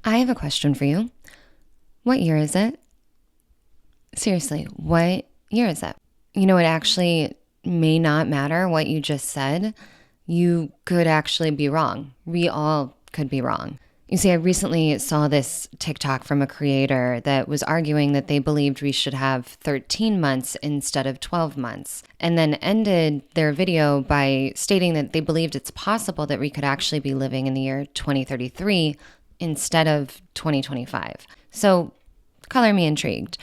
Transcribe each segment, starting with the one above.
I have a question for you. What year is it? Seriously, what year is it? You know, it actually may not matter what you just said. You could actually be wrong. We all could be wrong. You see, I recently saw this TikTok from a creator that was arguing that they believed we should have 13 months instead of 12 months, and then ended their video by stating that they believed it's possible that we could actually be living in the year 2033 instead of 2025. So, color me intrigued.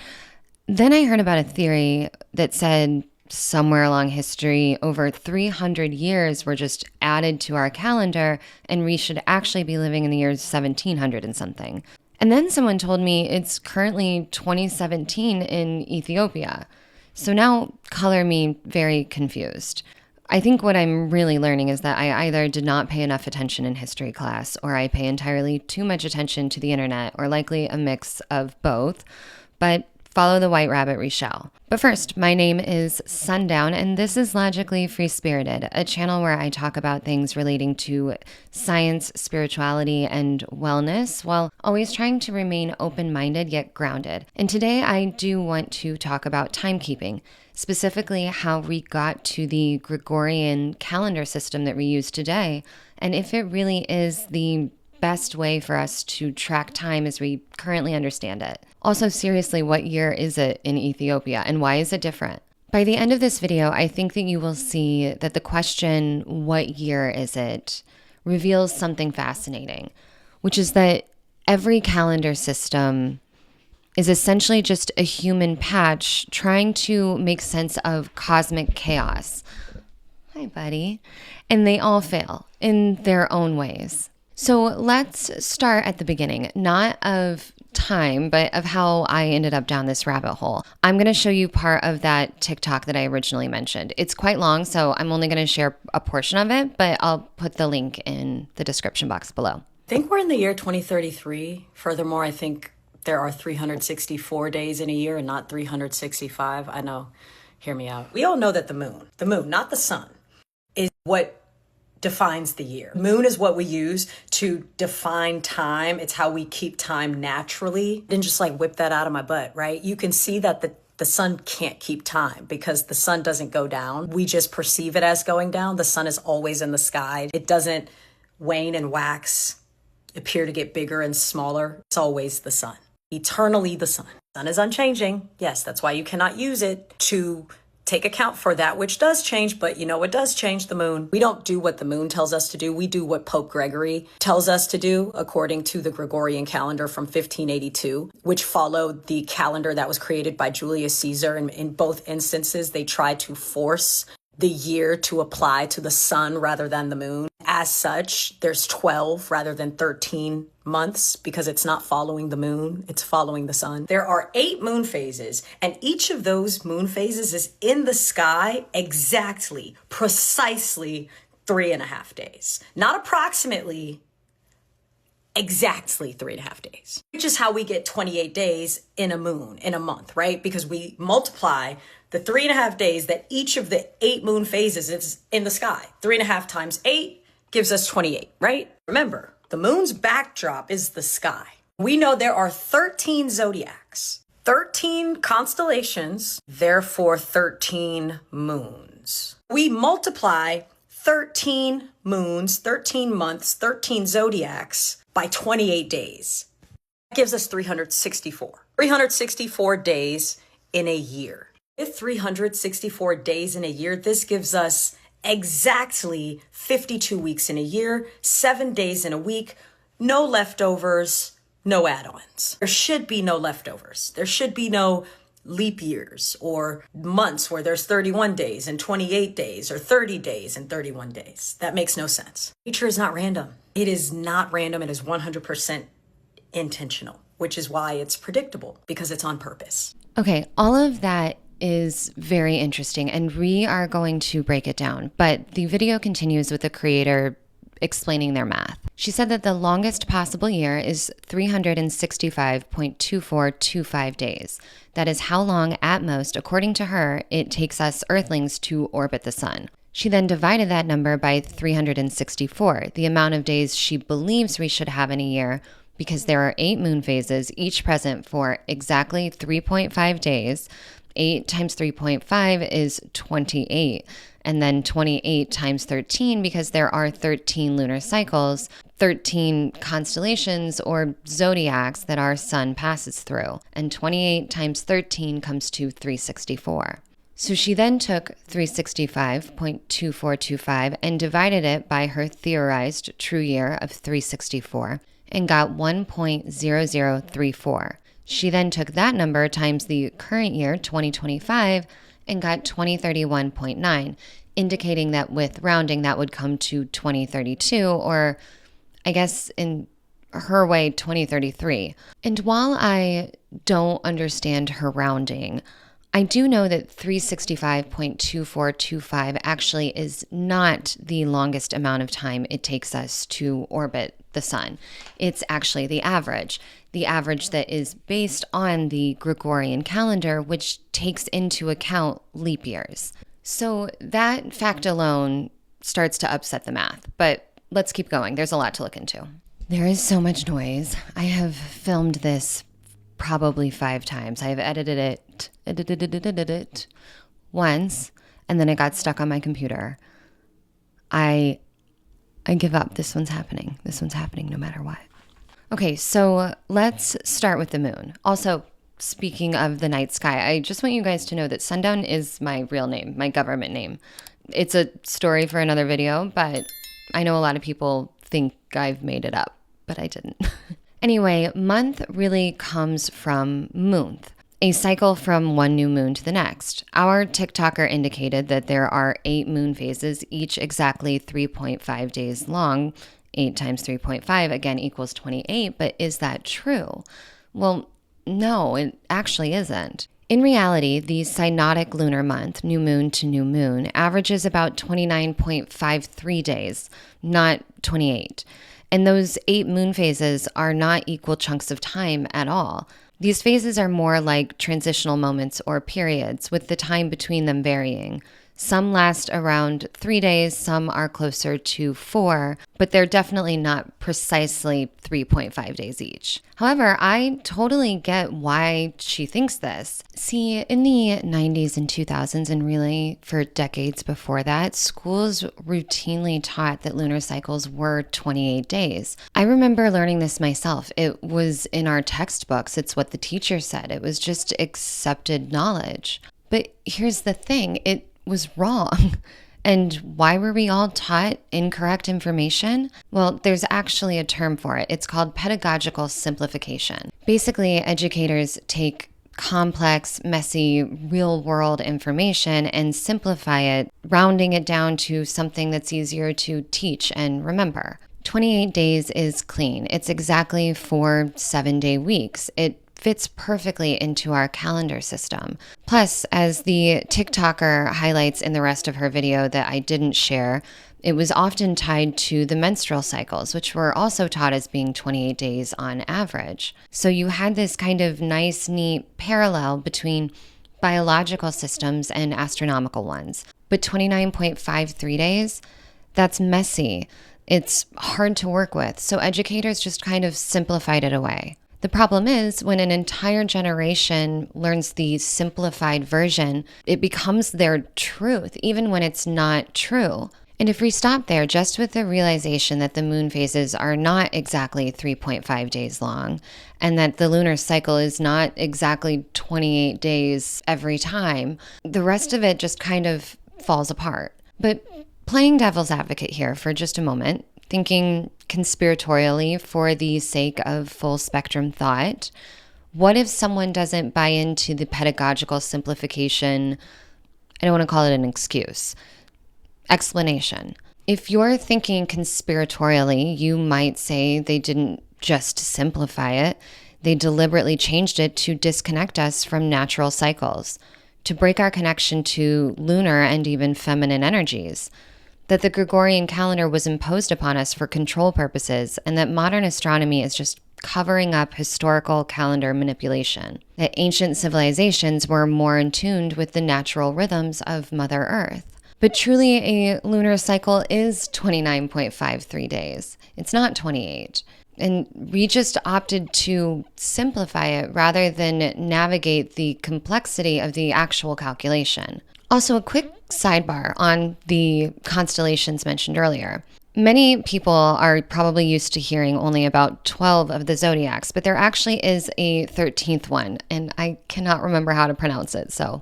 Then I heard about a theory that said somewhere along history, over 300 years were just added to our calendar, and we should actually be living in the year 1700 and something. And then someone told me it's currently 2017 in Ethiopia. So now color me very confused. I think what I'm really learning is that I either did not pay enough attention in history class, or I pay entirely too much attention to the internet, or likely a mix of both. But follow the white rabbit we shall. But first, my name is Sundown, and this is Logically Free-Spirited, a channel where I talk about things relating to science, spirituality, and wellness, while always trying to remain open-minded yet grounded. And today I do want to talk about timekeeping, specifically how we got to the Gregorian calendar system that we use today, and if it really is the best way for us to track time as we currently understand it. Also, seriously, what year is it in Ethiopia, and why is it different? By the end of this video, I think that you will see that the question, what year is it, reveals something fascinating, which is that every calendar system is essentially just a human patch trying to make sense of cosmic chaos. Hi, buddy. And they all fail in their own ways. So let's start at the beginning, not of time, but of how I ended up down this rabbit hole. I'm going to show you part of that TikTok that I originally mentioned. It's quite long, so I'm only going to share a portion of it, but I'll put the link in the description box below. I think we're in the year 2033. Furthermore, I think there are 364 days in a year and not 365. I know, hear me out. We all know that the moon, not the sun, is what defines the year. Moon is what we use to define time. It's how we keep time naturally. Didn't just like whip that out of my butt, right? You can see that the sun can't keep time because the sun doesn't go down. We just perceive it as going down. The sun is always in the sky. It doesn't wane and wax, appear to get bigger and smaller. It's always the sun. Eternally the sun. The sun is unchanging. Yes, that's why you cannot use it to take account for that which does change, but you know what does change? The moon. We don't do what the moon tells us to do. We do what Pope Gregory tells us to do according to the Gregorian calendar from 1582, which followed the calendar that was created by Julius Caesar. And in both instances, they tried to force the year to apply to the sun rather than the moon. As such, there's 12 rather than 13 months because it's not following the moon, it's following the sun. There are 8 moon phases, and each of those moon phases is in the sky exactly, precisely 3.5 days. Not approximately, exactly 3.5 days, which is how we get 28 days in a moon, in a month, right? Because we multiply the 3.5 days that each of the 8 moon phases is in the sky. 3.5 times 8 gives us 28, right? Remember, the moon's backdrop is the sky. We know there are 13 zodiacs, 13 constellations, therefore 13 moons. We multiply 13 moons, 13 months, 13 zodiacs by 28 days. That gives us 364. 364 days in a year. With 364 days in a year, this gives us exactly 52 weeks in a year, 7 days in a week, no leftovers, no add-ons. There should be no leftovers. There should be no leap years or months where there's 31 days and 28 days or 30 days and 31 days. That makes no sense. Nature is not random. It is not random. It is 100% intentional, which is why it's predictable, because it's on purpose. Okay, all of that is very interesting, and we are going to break it down. But the video continues with the creator explaining their math. She said that the longest possible year is 365.2425 days. That is how long, at most, according to her, it takes us Earthlings to orbit the sun. She then divided that number by 364, the amount of days she believes we should have in a year, because there are 8 moon phases, each present for exactly 3.5 days. 8 times 3.5 is 28. And then 28 times 13, because there are 13 lunar cycles, 13 constellations or zodiacs that our sun passes through. And 28 times 13 comes to 364. So she then took 365.2425 and divided it by her theorized true year of 364 and got 1.0034. She then took that number times the current year, 2025, and got 2031.9, indicating that with rounding, that would come to 2032, or I guess in her way, 2033. And while I don't understand her rounding, I do know that 365.2425 actually is not the longest amount of time it takes us to orbit the sun. It's actually the average that is based on the Gregorian calendar, which takes into account leap years. So that fact alone starts to upset the math, but let's keep going. There's a lot to look into. There is so much noise. I have filmed this probably 5 times. I have edited it once, and then it got stuck on my computer. I give up. This one's happening. This one's happening no matter what. Okay, so let's start with the moon. Also, speaking of the night sky, I just want you guys to know that sundown is my real name, my government name. It's a story for another video, but I know a lot of people think I've made it up, but I didn't. Anyway, month really comes from moonth, a cycle from one new moon to the next. Our TikToker indicated that there are 8 moon phases, each exactly 3.5 days long. 8 times 3.5 again equals 28, but is that true? Well, no, it actually isn't. In reality, the synodic lunar month, new moon to new moon, averages about 29.53 days, not 28. And those 8 moon phases are not equal chunks of time at all. These phases are more like transitional moments or periods, with the time between them varying. Some last around 3 days, some are closer to 4, but they're definitely not precisely 3.5 days each. However, I totally get why she thinks this. See, in the 90s and 2000s, and really for decades before that, schools routinely taught that lunar cycles were 28 days. I remember learning this myself. It was in our textbooks. It's what the teacher said. It was just accepted knowledge. But here's the thing. It was wrong. And why were we all taught incorrect information? Well, there's actually a term for it. It's called pedagogical simplification. Basically, educators take complex, messy, real-world information and simplify it, rounding it down to something that's easier to teach and remember. 28 days is clean. It's exactly 4 7-day weeks. It fits perfectly into our calendar system. Plus, as the TikToker highlights in the rest of her video that I didn't share, it was often tied to the menstrual cycles, which were also taught as being 28 days on average. So you had this kind of nice, neat parallel between biological systems and astronomical ones. But 29.53 days, that's messy. It's hard to work with. So educators just kind of simplified it away. The problem is when an entire generation learns the simplified version, it becomes their truth, even when it's not true. And if we stop there just with the realization that the moon phases are not exactly 3.5 days long, and that the lunar cycle is not exactly 28 days every time, the rest of it just kind of falls apart. But playing devil's advocate here for just a moment, thinking conspiratorially for the sake of full spectrum thought, what if someone doesn't buy into the pedagogical simplification? I don't want to call it an excuse. Explanation. If you're thinking conspiratorially, you might say they didn't just simplify it. They deliberately changed it to disconnect us from natural cycles, to break our connection to lunar and even feminine energies. That the Gregorian calendar was imposed upon us for control purposes, and that modern astronomy is just covering up historical calendar manipulation. That ancient civilizations were more in tune with the natural rhythms of Mother Earth. But truly, a lunar cycle is 29.53 days. It's not 28. And we just opted to simplify it rather than navigate the complexity of the actual calculation. Also, a quick sidebar on the constellations mentioned earlier. Many people are probably used to hearing only about 12 of the zodiacs, but there actually is a 13th one, and I cannot remember how to pronounce it, so.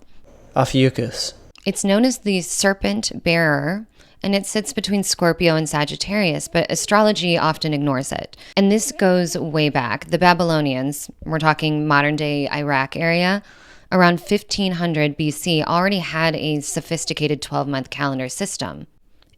Ophiuchus. It's known as the serpent bearer, and it sits between Scorpio and Sagittarius, but astrology often ignores it. And this goes way back. The Babylonians, we're talking modern day Iraq area, around 1500 BC, already had a sophisticated 12-month calendar system.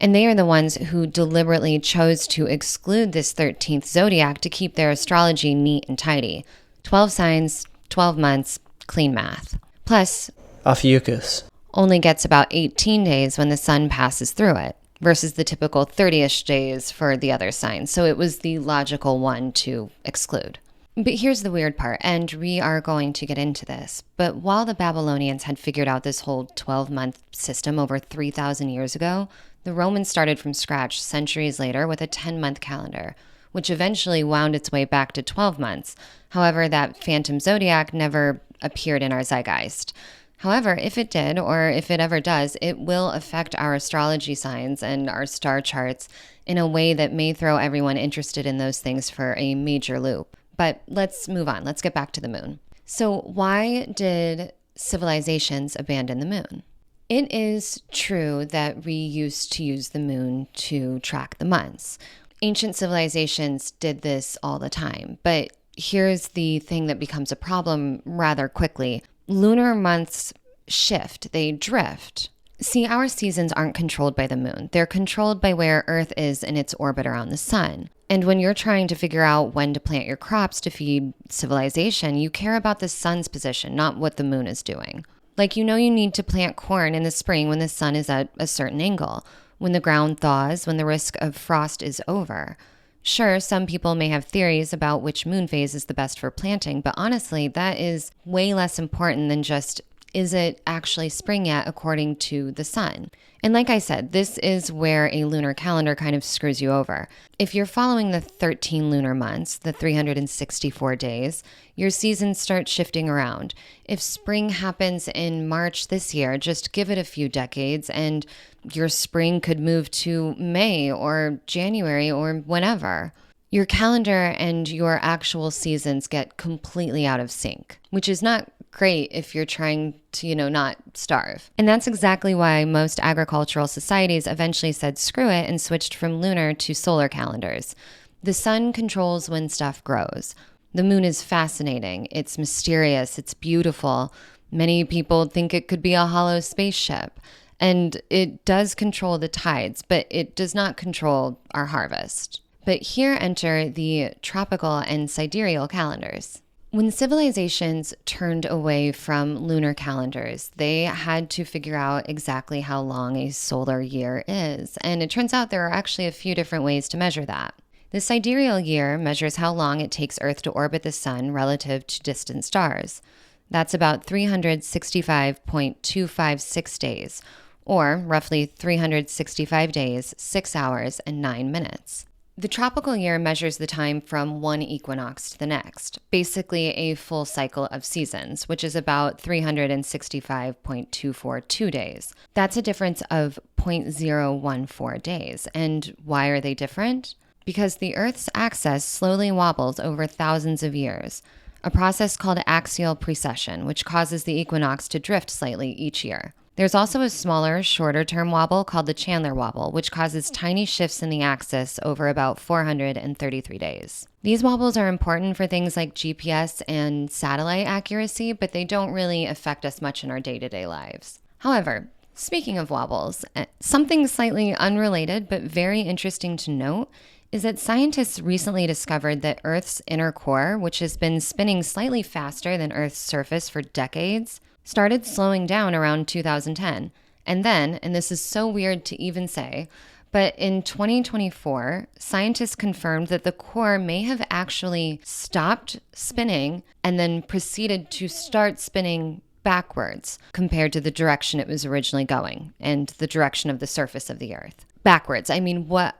And they are the ones who deliberately chose to exclude this 13th zodiac to keep their astrology neat and tidy. 12 signs, 12 months, clean math. Plus, Ophiuchus only gets about 18 days when the sun passes through it, versus the typical 30-ish days for the other signs. So it was the logical one to exclude. But here's the weird part, and we are going to get into this. But while the Babylonians had figured out this whole 12-month system over 3,000 years ago, the Romans started from scratch centuries later with a 10-month calendar, which eventually wound its way back to 12 months. However, that phantom zodiac never appeared in our zeitgeist. However, if it did, or if it ever does, it will affect our astrology signs and our star charts in a way that may throw everyone interested in those things for a major loop. But let's move on. Let's get back to the moon. So why did civilizations abandon the moon? It is true that we used to use the moon to track the months. Ancient civilizations did this all the time, but here's the thing that becomes a problem rather quickly. Lunar months shift, they drift. See, our seasons aren't controlled by the moon. They're controlled by where Earth is in its orbit around the sun. And when you're trying to figure out when to plant your crops to feed civilization, you care about the sun's position, not what the moon is doing. Like, you need to plant corn in the spring when the sun is at a certain angle, when the ground thaws, when the risk of frost is over. Sure, some people may have theories about which moon phase is the best for planting, but honestly, that is way less important than just, is it actually spring yet according to the sun? And like I said, this is where a lunar calendar kind of screws you over. If you're following the 13 lunar months, the 364 days, your seasons start shifting around. If spring happens in March this year, just give it a few decades and your spring could move to May or January or whenever. Your calendar and your actual seasons get completely out of sync, which is not great if you're trying to, not starve. And that's exactly why most agricultural societies eventually said screw it and switched from lunar to solar calendars. The sun controls when stuff grows. The moon is fascinating. It's mysterious. It's beautiful. Many people think it could be a hollow spaceship. And it does control the tides, but it does not control our harvest. But here enter the tropical and sidereal calendars. When civilizations turned away from lunar calendars, they had to figure out exactly how long a solar year is. And it turns out there are actually a few different ways to measure that. The sidereal year measures how long it takes Earth to orbit the sun relative to distant stars. That's about 365.256 days, or roughly 365 days, 6 hours, and 9 minutes. The tropical year measures the time from one equinox to the next, basically a full cycle of seasons, which is about 365.242 days. That's a difference of 0.014 days. And why are they different? Because the Earth's axis slowly wobbles over thousands of years, a process called axial precession, which causes the equinox to drift slightly each year. There's also a smaller, shorter-term wobble called the Chandler wobble, which causes tiny shifts in the axis over about 433 days. These wobbles are important for things like GPS and satellite accuracy, but they don't really affect us much in our day-to-day lives. However, speaking of wobbles, something slightly unrelated but very interesting to note is that scientists recently discovered that Earth's inner core, which has been spinning slightly faster than Earth's surface for decades, started slowing down around 2010. And then, and this is so weird to even say, but in 2024, scientists confirmed that the core may have actually stopped spinning and then proceeded to start spinning backwards compared to the direction it was originally going and the direction of the surface of the Earth. Backwards. I mean, what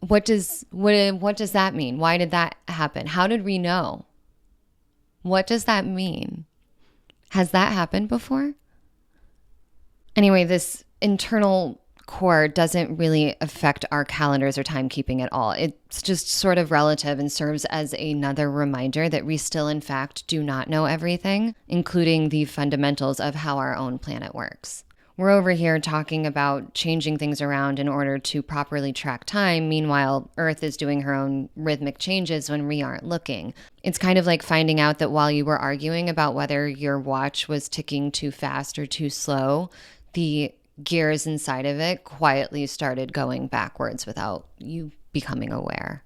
What does that mean? Why did that happen? How did we know? What does that mean? Has that happened before? Anyway, this internal core doesn't really affect our calendars or timekeeping at all. It's just sort of relative and serves as another reminder that we still, in fact, do not know everything, including the fundamentals of how our own planet works. We're over here talking about changing things around in order to properly track time. Meanwhile, Earth is doing her own rhythmic changes when we aren't looking. It's kind of like finding out that while you were arguing about whether your watch was ticking too fast or too slow, the gears inside of it quietly started going backwards without you becoming aware.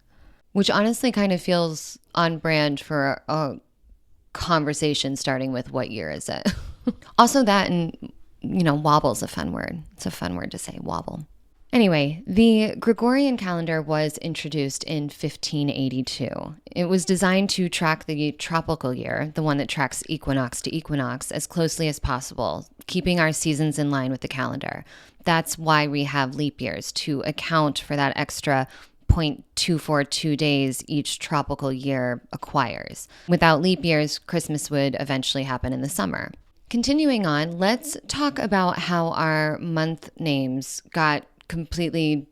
Which honestly kind of feels on brand for a conversation starting with what year is it? Also that and wobble's a fun word. It's a fun word to say, wobble. Anyway, the Gregorian calendar was introduced in 1582. It was designed to track the tropical year, the one that tracks equinox to equinox, as closely as possible, keeping our seasons in line with the calendar. That's why we have leap years, to account for that extra 0.242 days each tropical year acquires. Without leap years, Christmas would eventually happen in the summer. Continuing on, let's talk about how our month names got completely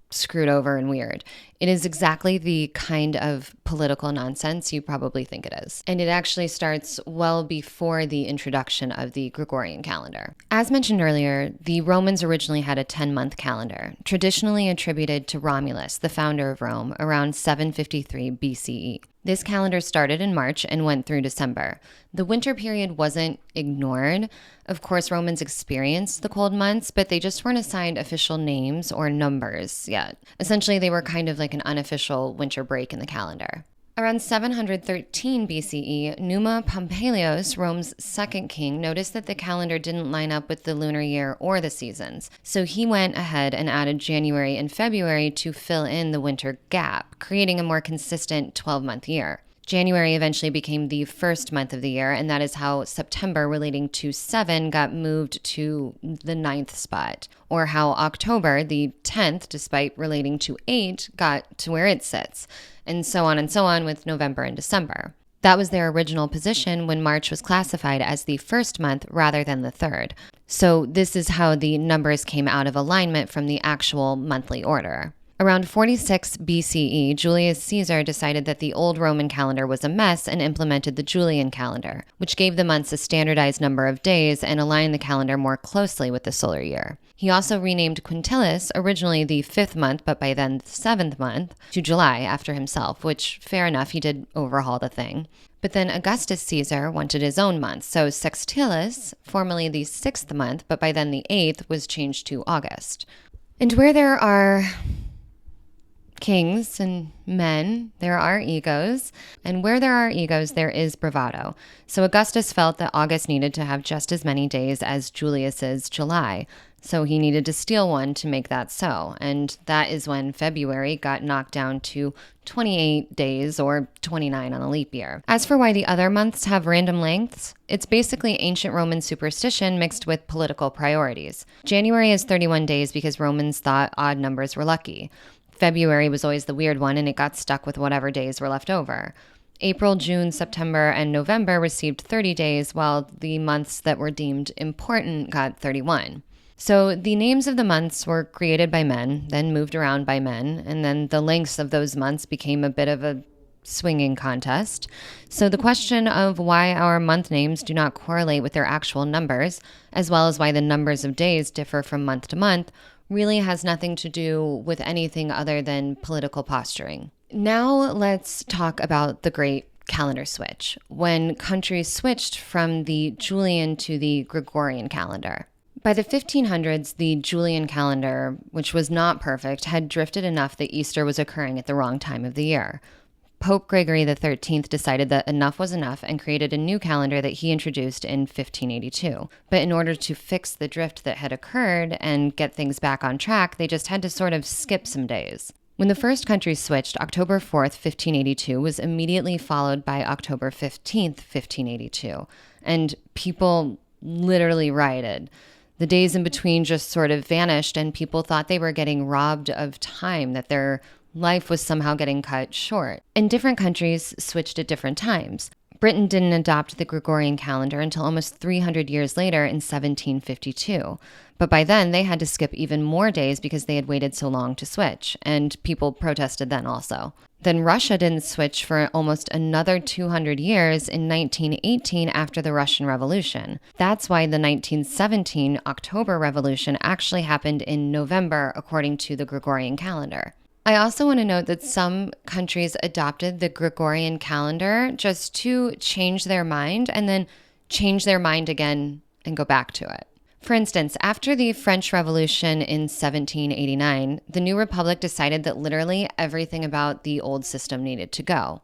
screwed over and weird. It is exactly the kind of political nonsense you probably think it is. And it actually starts well before the introduction of the Gregorian calendar. As mentioned earlier, the Romans originally had a 10-month calendar, traditionally attributed to Romulus, the founder of Rome, around 753 BCE. This calendar started in March and went through December. The winter period wasn't ignored. Of course, Romans experienced the cold months, but they just weren't assigned official names or numbers yet. Essentially, they were kind of like an unofficial winter break in the calendar. Around 713 BCE, Numa Pompeius, Rome's second king, noticed that the calendar didn't line up with the lunar year or the seasons. So he went ahead and added January and February to fill in the winter gap, creating a more consistent 12-month year. January eventually became the first month of the year, and that is how September, relating to 7, got moved to the 9th spot, or how October, the 10th, despite relating to 8, got to where it sits, and so on with November and December. That was their original position when March was classified as the first month rather than the third. So this is how the numbers came out of alignment from the actual monthly order. Around 46 BCE, Julius Caesar decided that the old Roman calendar was a mess and implemented the Julian calendar, which gave the months a standardized number of days and aligned the calendar more closely with the solar year. He also renamed Quintilis, originally the 5th month, but by then the 7th month, to July after himself, which, fair enough, he did overhaul the thing. But then Augustus Caesar wanted his own month, so Sextilis, formerly the 6th month, but by then the 8th, was changed to August. And where there are kings and men, there are egos, and where there are egos, there is bravado. So Augustus felt that August needed to have just as many days as Julius's July, so he needed to steal one to make that so, and that is when February got knocked down to 28 days or 29 on a leap year. As for why the other months have random lengths, it's basically ancient Roman superstition mixed with political priorities. January is 31 days because Romans thought odd numbers were lucky. February was always the weird one, and it got stuck with whatever days were left over. April, June, September, and November received 30 days, while the months that were deemed important got 31. So the names of the months were created by men, then moved around by men, and then the lengths of those months became a bit of a swinging contest. So the question of why our month names do not correlate with their actual numbers, as well as why the numbers of days differ from month to month, really has nothing to do with anything other than political posturing. Now let's talk about the great calendar switch, when countries switched from the Julian to the Gregorian calendar. By the 1500s, the Julian calendar, which was not perfect, had drifted enough that Easter was occurring at the wrong time of the year. Pope Gregory XIII decided that enough was enough and created a new calendar that he introduced in 1582. But in order to fix the drift that had occurred and get things back on track, they just had to sort of skip some days. When the first country switched, October 4th, 1582 was immediately followed by October 15th, 1582. And people literally rioted. The days in between just sort of vanished, and people thought they were getting robbed of time, that their life was somehow getting cut short. And different countries switched at different times. Britain didn't adopt the Gregorian calendar until almost 300 years later in 1752. But by then, they had to skip even more days because they had waited so long to switch, and people protested then also. Then Russia didn't switch for almost another 200 years in 1918 after the Russian Revolution. That's why the 1917 October Revolution actually happened in November, according to the Gregorian calendar. I also want to note that some countries adopted the Gregorian calendar just to change their mind and then change their mind again and go back to it. For instance, after the French Revolution in 1789, the new republic decided that literally everything about the old system needed to go.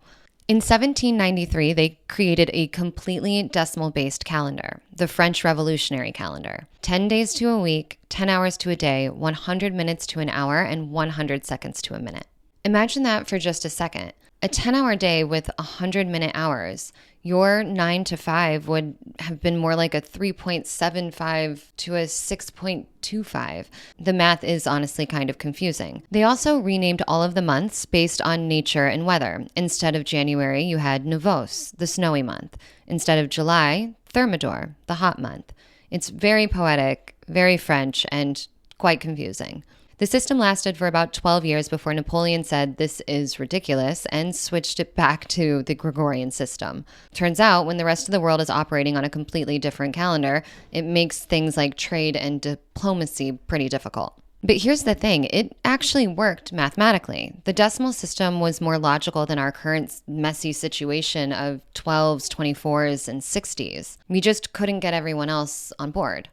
In 1793, they created a completely decimal-based calendar, the French Revolutionary calendar. 10 days to a week, 10 hours to a day, 100 minutes to an hour, and 100 seconds to a minute. Imagine that for just a second. A 10-hour day with 100-minute hours. Your 9 to 5 would have been more like a 3.75 to a 6.25. The math is honestly kind of confusing. They also renamed all of the months based on nature and weather. Instead of January, you had Novos, the snowy month. Instead of July, Thermidor, the hot month. It's very poetic, very French, and quite confusing. The system lasted for about 12 years before Napoleon said this is ridiculous and switched it back to the Gregorian system. Turns out, when the rest of the world is operating on a completely different calendar, it makes things like trade and diplomacy pretty difficult. But here's the thing, it actually worked mathematically. The decimal system was more logical than our current messy situation of 12s, 24s, and 60s. We just couldn't get everyone else on board.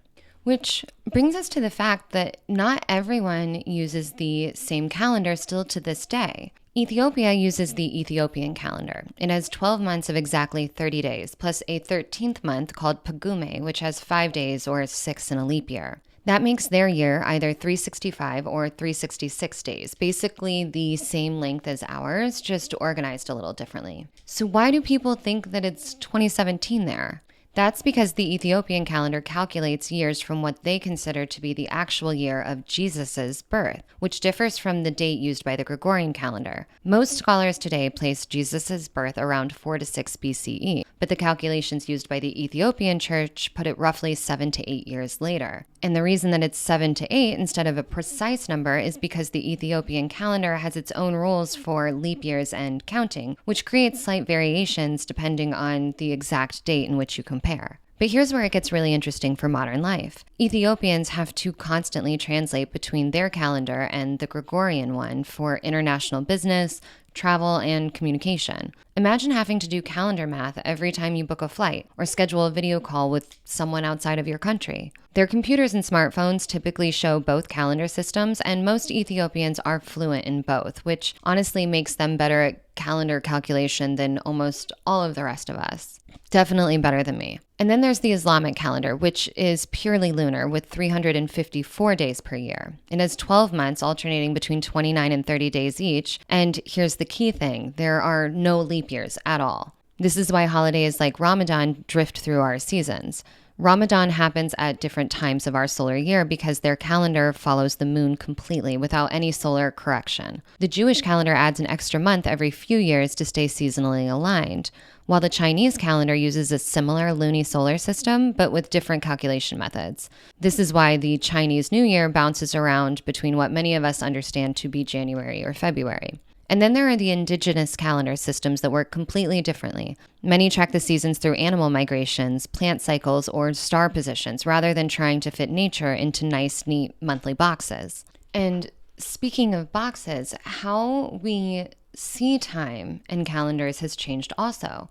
Which brings us to the fact that not everyone uses the same calendar still to this day. Ethiopia uses the Ethiopian calendar. It has 12 months of exactly 30 days, plus a 13th month called Pagume, which has 5 days or 6 in a leap year. That makes their year either 365 or 366 days, basically the same length as ours, just organized a little differently. So why do people think that it's 2017 there? That's because the Ethiopian calendar calculates years from what they consider to be the actual year of Jesus' birth, which differs from the date used by the Gregorian calendar. Most scholars today place Jesus' birth around 4 to 6 BCE, but the calculations used by the Ethiopian church put it roughly 7 to 8 years later. And the reason that it's 7 to 8 instead of a precise number is because the Ethiopian calendar has its own rules for leap years and counting, which creates slight variations depending on the exact date in which you compare. But here's where it gets really interesting for modern life. Ethiopians have to constantly translate between their calendar and the Gregorian one for international business, travel, and communication. Imagine having to do calendar math every time you book a flight or schedule a video call with someone outside of your country. Their computers and smartphones typically show both calendar systems, and most Ethiopians are fluent in both, which honestly makes them better at calendar calculation than almost all of the rest of us. Definitely better than me. And then there's the Islamic calendar, which is purely lunar with 354 days per year. It has 12 months alternating between 29 and 30 days each. And here's the key thing, there are no leap years at all. This is why holidays like Ramadan drift through our seasons. Ramadan happens at different times of our solar year because their calendar follows the moon completely without any solar correction. The Jewish calendar adds an extra month every few years to stay seasonally aligned, while the Chinese calendar uses a similar lunisolar system but with different calculation methods. This is why the Chinese New Year bounces around between what many of us understand to be January or February. And then there are the indigenous calendar systems that work completely differently. Many track the seasons through animal migrations, plant cycles, or star positions, rather than trying to fit nature into nice, neat monthly boxes. And speaking of boxes, how we see time in calendars has changed also.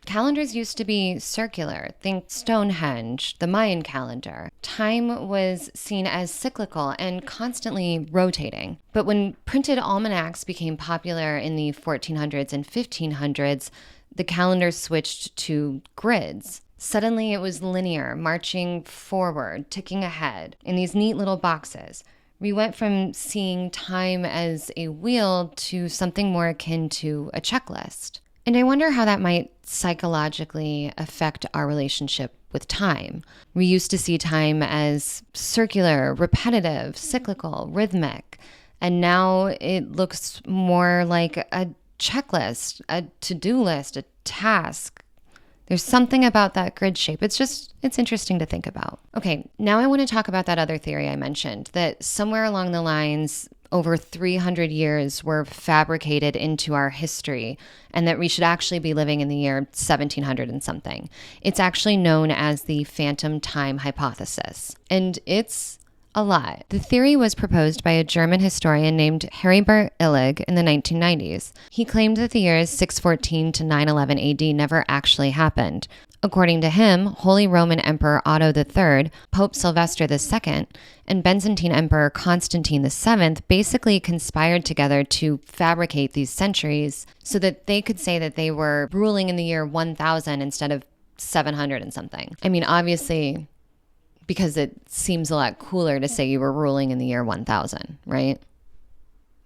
Calendars used to be circular. Think Stonehenge, the Mayan calendar. Time was seen as cyclical and constantly rotating. But when printed almanacs became popular in the 1400s and 1500s, the calendar switched to grids. Suddenly it was linear, marching forward, ticking ahead in these neat little boxes. We went from seeing time as a wheel to something more akin to a checklist. And I wonder how that might psychologically affect our relationship with time. We used to see time as circular, repetitive, cyclical, rhythmic. And now it looks more like a checklist, a to-do list, a task. There's something about that grid shape. It's interesting to think about. Okay, now I want to talk about that other theory I mentioned, that somewhere along the lines, over 300 years were fabricated into our history, and that we should actually be living in the year 1700 and something. It's actually known as the phantom time hypothesis, and it's a lot. The theory was proposed by a German historian named Heribert Illig in the 1990s. He claimed that the years 614 to 911 AD never actually happened. According to him, Holy Roman Emperor Otto III, Pope Sylvester II, and Byzantine Emperor Constantine VII basically conspired together to fabricate these centuries so that they could say that they were ruling in the year 1000 instead of 700 and something. I mean, obviously, because it seems a lot cooler to say you were ruling in the year 1000, right?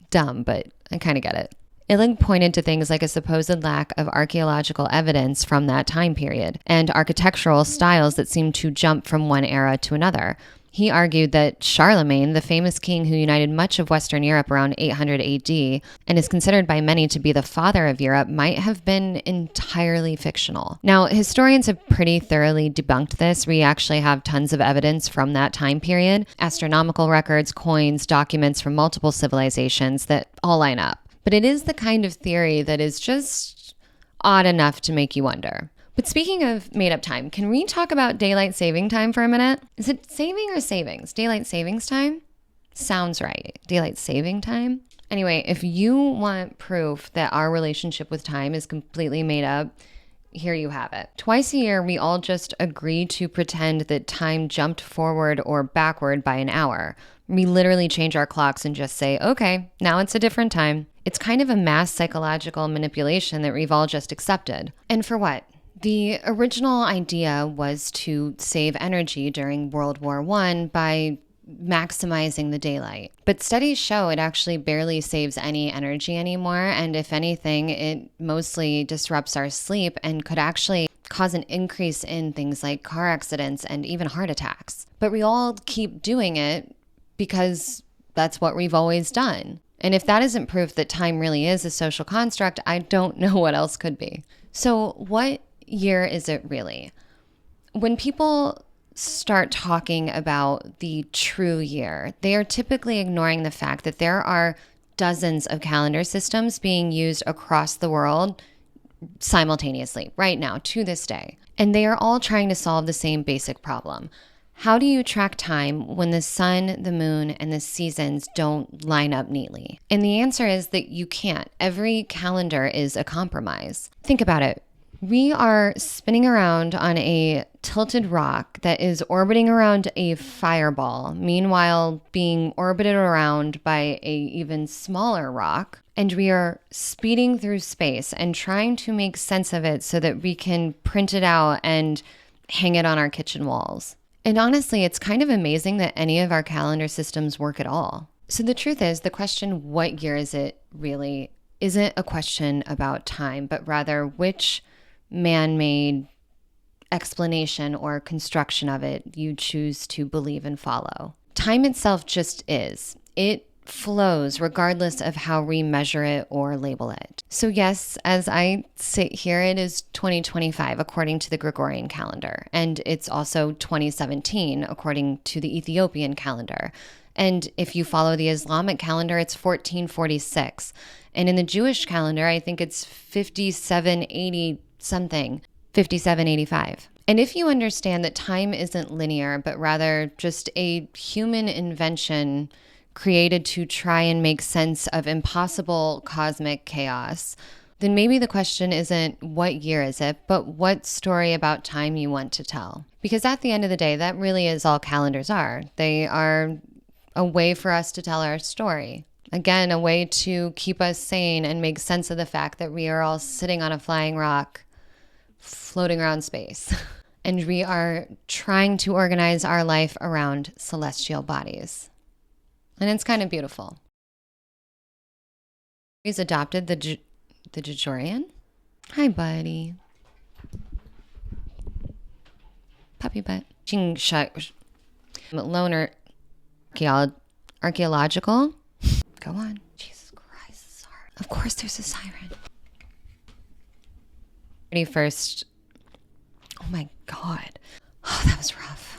Dumb, but I kind of get it. Illig pointed to things like a supposed lack of archaeological evidence from that time period and architectural styles that seemed to jump from one era to another. He argued that Charlemagne, the famous king who united much of Western Europe around 800 AD and is considered by many to be the father of Europe, might have been entirely fictional. Now, historians have pretty thoroughly debunked this. We actually have tons of evidence from that time period, astronomical records, coins, documents from multiple civilizations that all line up. But it is the kind of theory that is just odd enough to make you wonder. But speaking of made-up time, can we talk about daylight saving time for a minute? Is it saving or savings? Daylight savings time? Sounds right. Daylight saving time? Anyway, if you want proof that our relationship with time is completely made up, here you have it. Twice a year, we all just agree to pretend that time jumped forward or backward by an hour. We literally change our clocks and just say, okay, now it's a different time. It's kind of a mass psychological manipulation that we've all just accepted. And for what? The original idea was to save energy during World War I by maximizing the daylight. But studies show it actually barely saves any energy anymore. And if anything, it mostly disrupts our sleep and could actually cause an increase in things like car accidents and even heart attacks. But we all keep doing it because that's what we've always done. And if that isn't proof that time really is a social construct, I don't know what else could be. So what year is it really? When people start talking about the true year, they are typically ignoring the fact that there are dozens of calendar systems being used across the world simultaneously right now to this day. And they are all trying to solve the same basic problem. How do you track time when the sun, the moon, and the seasons don't line up neatly? And the answer is that you can't. Every calendar is a compromise. Think about it. We are spinning around on a tilted rock that is orbiting around a fireball, meanwhile being orbited around by a even smaller rock. And we are speeding through space and trying to make sense of it so that we can print it out and hang it on our kitchen walls. And honestly, it's kind of amazing that any of our calendar systems work at all. So the truth is, the question, what year is it really, isn't a question about time, but rather which man-made explanation or construction of it you choose to believe and follow. Time itself just is. It flows regardless of how we measure it or label it. So yes, as I sit here, it is 2025 according to the Gregorian calendar, and it's also 2017 according to the Ethiopian calendar. And if you follow the Islamic calendar, it's 1446. And in the Jewish calendar, I think it's 5780 something, 5785. And if you understand that time isn't linear, but rather just a human invention created to try and make sense of impossible cosmic chaos, then maybe the question isn't what year is it, but what story about time you want to tell. Because at the end of the day, that really is all calendars are. They are a way for us to tell our story. Again, a way to keep us sane and make sense of the fact that we are all sitting on a flying rock, floating around space. And we are trying to organize our life around celestial bodies. And it's kind of beautiful. He's adopted the Jajorian. Hi, buddy. Puppy butt. Lunar archaeological. Go on. Jesus Christ. Sorry. Of course there's a siren. 31st. Oh my God. Oh, that was rough.